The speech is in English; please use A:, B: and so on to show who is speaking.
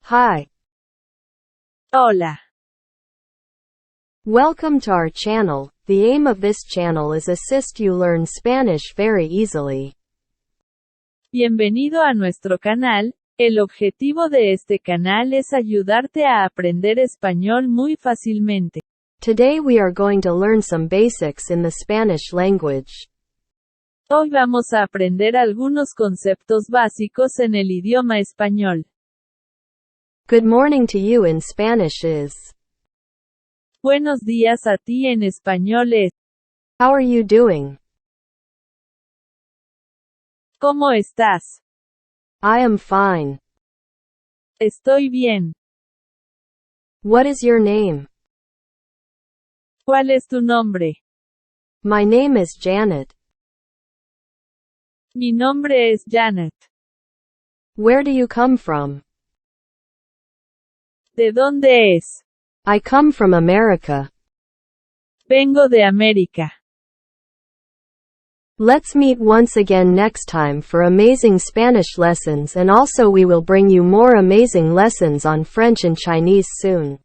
A: Hi.
B: Hola.
A: Welcome to our channel. The aim of this channel is assist you learn Spanish very easily.
B: Bienvenido a nuestro canal. El objetivo de este canal es ayudarte a aprender español muy fácilmente.
A: Today we are going to learn some basics in the Spanish language.
B: Hoy vamos a aprender algunos conceptos básicos en el idioma español.
A: Good morning to you in Spanish is.
B: Buenos días a ti en español es.
A: How are you doing?
B: ¿Cómo estás?
A: I am fine.
B: Estoy bien.
A: What is your name?
B: ¿Cuál es tu nombre?
A: My name is Janet.
B: Mi nombre es Janet.
A: Where do you come from?
B: ¿De dónde es?
A: I come from America.
B: Vengo de América.
A: Let's meet once again next time for amazing Spanish lessons, and also we will bring you more amazing lessons on French and Chinese soon.